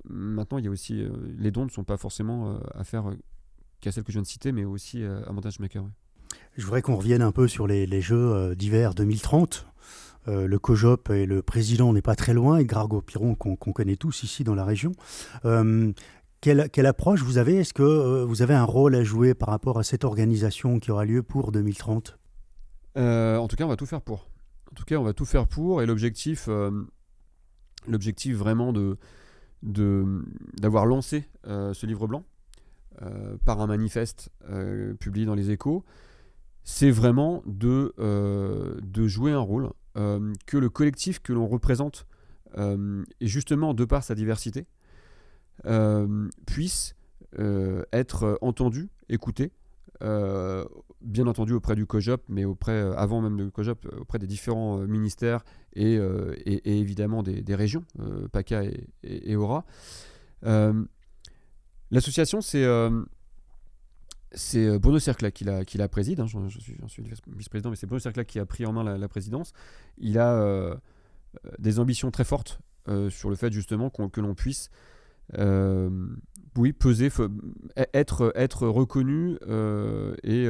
S2: maintenant, il y a aussi les dons ne sont pas forcément à faire qu'à celles que je viens de citer, mais aussi à Mountain Maker. Ouais.
S1: Je voudrais qu'on revienne un peu sur les Jeux d'hiver 2030. Le COJOP et le président n'est pas très loin, Edgar Gros-Piron, qu'on connaît tous ici dans la région. Quelle approche vous avez ? Est-ce que vous avez un rôle à jouer par rapport à cette organisation qui aura lieu pour 2030 ?
S2: En tout cas, on va tout faire pour. Et l'objectif vraiment d'avoir lancé ce livre blanc par un manifeste publié dans les Échos, c'est vraiment de jouer un rôle que le collectif que l'on représente, et justement de par sa diversité, puisse être entendu, écouté, bien entendu auprès du COJOP, mais avant même du COJOP, auprès des différents ministères et évidemment des régions, PACA et AURA. L'association, c'est Bruno Cerclat qui la préside, hein, j'en suis vice-président, mais c'est Bruno Cerclat qui a pris en main la présidence. Il a des ambitions très fortes sur le fait justement que l'on puisse peser, être reconnu et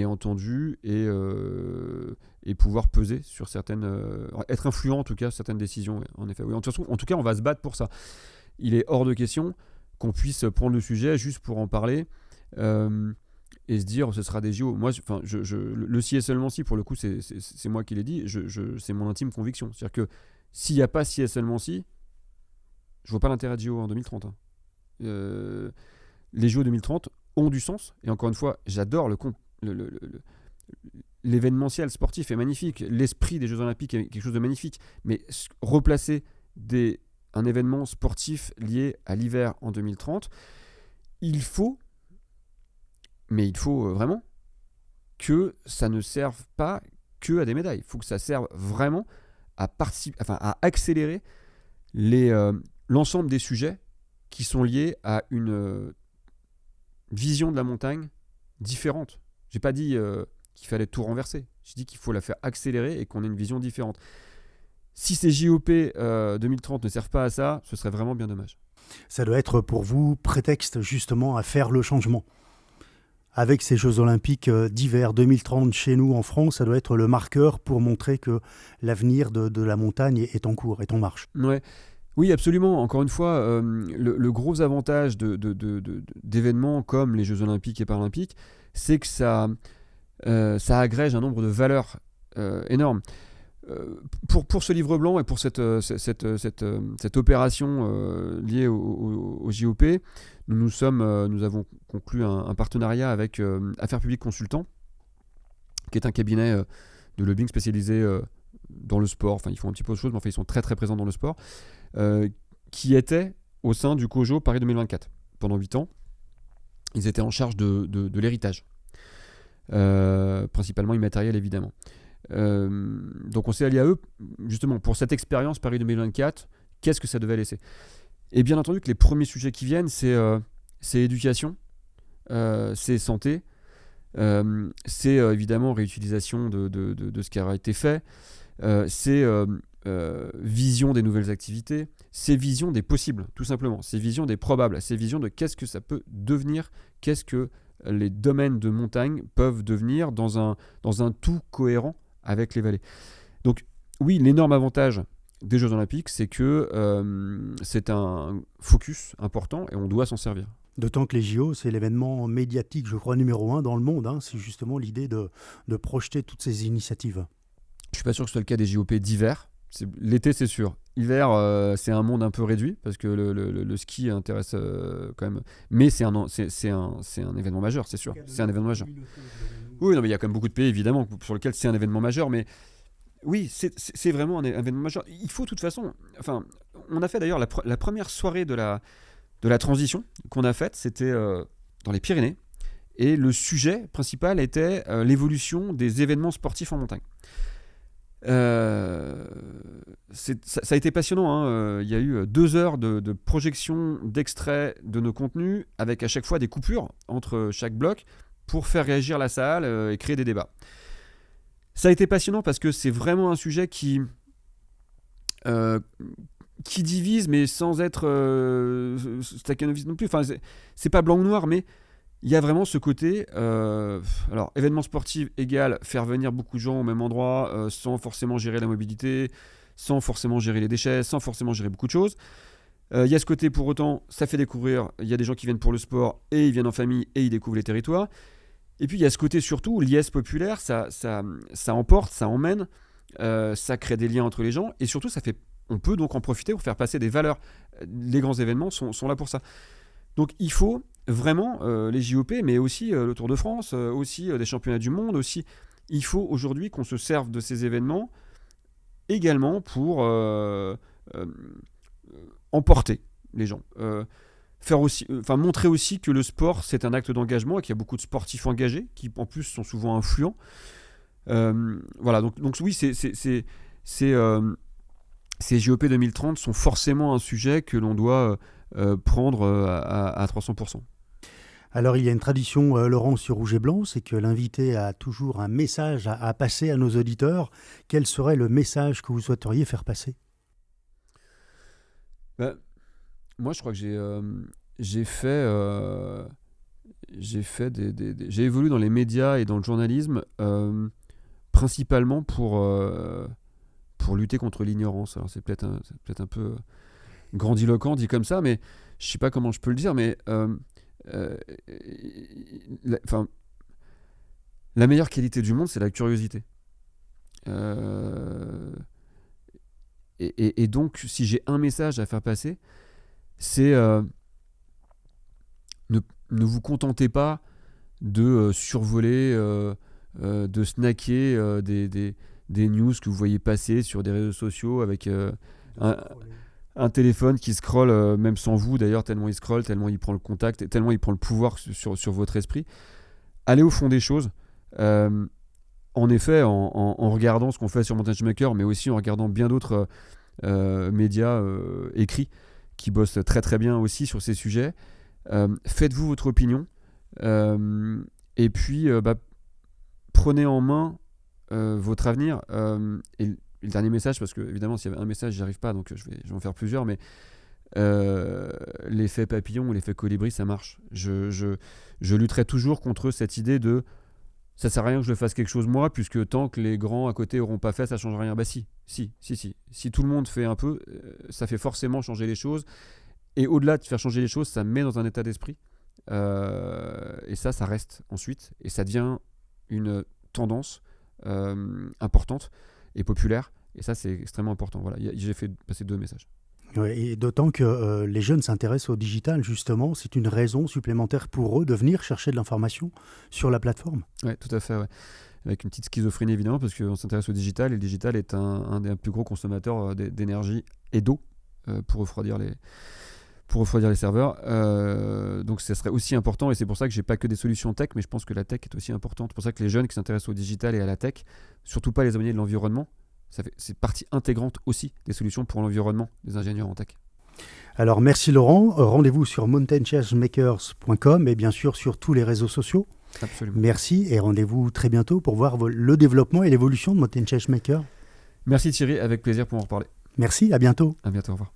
S2: entendu et pouvoir peser sur certaines, être influent en tout cas sur certaines décisions. En effet, oui. En tout cas, on va se battre pour ça. Il est hors de question qu'on puisse prendre le sujet juste pour en parler et se dire ce sera des JO. Moi, le si et seulement si, pour le coup, c'est moi qui l'ai dit, c'est mon intime conviction. C'est-à-dire que s'il n'y a pas si et seulement si, je vois pas l'intérêt de JO en 2030. Hein. Les JO 2030 ont du sens, et encore une fois, j'adore l'événementiel sportif est magnifique, l'esprit des Jeux Olympiques est quelque chose de magnifique, mais replacer un événement sportif lié à l'hiver en 2030, il faut vraiment que ça ne serve pas que à des médailles. Il faut que ça serve vraiment à accélérer l'ensemble des sujets qui sont liés à une vision de la montagne différente. J'ai pas dit qu'il fallait tout renverser. J'ai dit qu'il faut la faire accélérer et qu'on ait une vision différente. Si ces JOP 2030 ne servent pas à ça, ce serait vraiment bien dommage.
S1: Ça doit être pour vous prétexte justement à faire le changement. Avec ces Jeux Olympiques d'hiver 2030 chez nous en France, ça doit être le marqueur pour montrer que l'avenir de la montagne est en cours, est en marche.
S2: Ouais. Oui, absolument. Encore une fois, le gros avantage d'événements comme les Jeux Olympiques et Paralympiques, c'est que ça agrège un nombre de valeurs énormes. Pour ce livre blanc et pour cette opération liée au JOP, nous avons conclu un partenariat avec Affaires Publiques Consultants, qui est un cabinet de lobbying spécialisé dans le sport. Enfin, ils font un petit peu de choses, mais enfin, ils sont très très présents dans le sport, qui était au sein du COJO Paris 2024 pendant 8 ans. Ils étaient en charge de l'héritage, principalement immatériel évidemment. Donc on s'est allié à eux justement pour cette expérience Paris 2024. Qu'est-ce que ça devait laisser? Et bien entendu que les premiers sujets qui viennent, c'est éducation, c'est santé, c'est évidemment réutilisation de ce qui aura été fait, c'est vision des nouvelles activités, c'est vision des possibles, tout simplement, c'est vision des probables, c'est vision de qu'est-ce que ça peut devenir, qu'est-ce que les domaines de montagne peuvent devenir dans un tout cohérent avec les vallées. Donc oui, l'énorme avantage des Jeux Olympiques, c'est que c'est un focus important et on doit s'en servir.
S1: D'autant que les JO, c'est l'événement médiatique, je crois, numéro 1 dans le monde. Hein. C'est justement l'idée de projeter toutes ces initiatives.
S2: Je ne suis pas sûr que ce soit le cas des JOP d'hiver. L'été, c'est sûr. Hiver, c'est un monde un peu réduit parce que le ski intéresse quand même. Mais c'est un événement majeur, c'est sûr. C'est un événement majeur. Oui, non, mais il y a quand même beaucoup de pays, évidemment, sur lesquels c'est un événement majeur. Mais oui, c'est vraiment un événement majeur. Il faut, de toute façon... Enfin, on a fait d'ailleurs la première soirée de la transition qu'on a faite, c'était dans les Pyrénées. Et le sujet principal était l'évolution des événements sportifs en montagne. Ça a été passionnant, hein. Il y a eu 2 heures de projection d'extraits de nos contenus avec à chaque fois des coupures entre chaque bloc pour faire réagir la salle et créer des débats. Ça a été passionnant parce que c'est vraiment un sujet qui divise mais sans être staccanoviste non plus. Enfin, c'est pas blanc ou noir, mais il y a vraiment ce côté, alors événement sportif égale faire venir beaucoup de gens au même endroit sans forcément gérer la mobilité, sans forcément gérer les déchets, sans forcément gérer beaucoup de choses. Il y a ce côté pour autant, ça fait découvrir, il y a des gens qui viennent pour le sport et ils viennent en famille et ils découvrent les territoires. Et puis il y a ce côté surtout, liesse populaire, ça emporte, ça emmène, ça crée des liens entre les gens et surtout on peut donc en profiter pour faire passer des valeurs. Les grands événements sont là pour ça. Donc il faut vraiment les JOP, mais aussi le Tour de France, aussi des championnats du monde, aussi. Il faut aujourd'hui qu'on se serve de ces événements également pour emporter les gens. montrer aussi que le sport, c'est un acte d'engagement et qu'il y a beaucoup de sportifs engagés qui, en plus, sont souvent influents. Voilà, donc oui, ces JOP 2030 sont forcément un sujet que l'on doit prendre à 300%.
S1: Alors, il y a une tradition, Laurent, sur Rouge et Blanc, c'est que l'invité a toujours un message à passer à nos auditeurs. Quel serait le message que vous souhaiteriez faire passer ?
S2: Moi, je crois que j'ai évolué dans les médias et dans le journalisme principalement pour lutter contre l'ignorance. Alors c'est peut-être un peu grandiloquent dit comme ça, mais je sais pas comment je peux le dire, mais la meilleure qualité du monde, c'est la curiosité. Et donc, si j'ai un message à faire passer, c'est ne vous contentez pas de survoler, de snacker des news que vous voyez passer sur des réseaux sociaux avec un téléphone qui scrolle, même sans vous d'ailleurs, tellement il scrolle, tellement il prend le contact, tellement il prend le pouvoir sur votre esprit. Allez au fond des choses. En effet, en regardant ce qu'on fait sur Mountain Changemaker, mais aussi en regardant bien d'autres médias écrits qui bossent très très bien aussi sur ces sujets. Faites-vous votre opinion et puis prenez en main votre avenir. Et le dernier message, parce que évidemment s'il y avait un message j'y arrive pas, donc je vais en faire plusieurs, mais l'effet papillon ou l'effet colibri, ça marche. Je lutterai toujours contre cette idée de ça sert à rien que je fasse quelque chose moi, puisque tant que les grands à côté auront pas fait, ça change rien. Bah si. Si tout le monde fait un peu, ça fait forcément changer les choses. Et au-delà de faire changer les choses, ça met dans un état d'esprit. Et ça reste ensuite. Et ça devient une tendance importante et populaire. Et ça, c'est extrêmement important. Voilà, j'ai fait passer 2 messages.
S1: Ouais, et d'autant que les jeunes s'intéressent au digital, justement. C'est une raison supplémentaire pour eux de venir chercher de l'information sur la plateforme.
S2: Oui, tout à fait. Ouais. Avec une petite schizophrénie, évidemment, parce qu'on s'intéresse au digital. Et le digital est un des plus gros consommateurs d'énergie et d'eau pour refroidir les serveurs. Donc ça serait aussi important, et c'est pour ça que j'ai pas que des solutions tech, mais je pense que la tech est aussi importante. C'est pour ça que les jeunes qui s'intéressent au digital et à la tech, surtout pas les éloigner de l'environnement, c'est partie intégrante aussi des solutions pour l'environnement des ingénieurs en tech.
S1: Alors merci Laurent, rendez-vous sur mountainchangemaker.com et bien sûr sur tous les réseaux sociaux.
S2: Absolument.
S1: Merci et rendez-vous très bientôt pour voir le développement et l'évolution de Mountain Changemaker.
S2: Merci Thierry, avec plaisir pour en reparler.
S1: Merci, à bientôt.
S2: À bientôt, au revoir.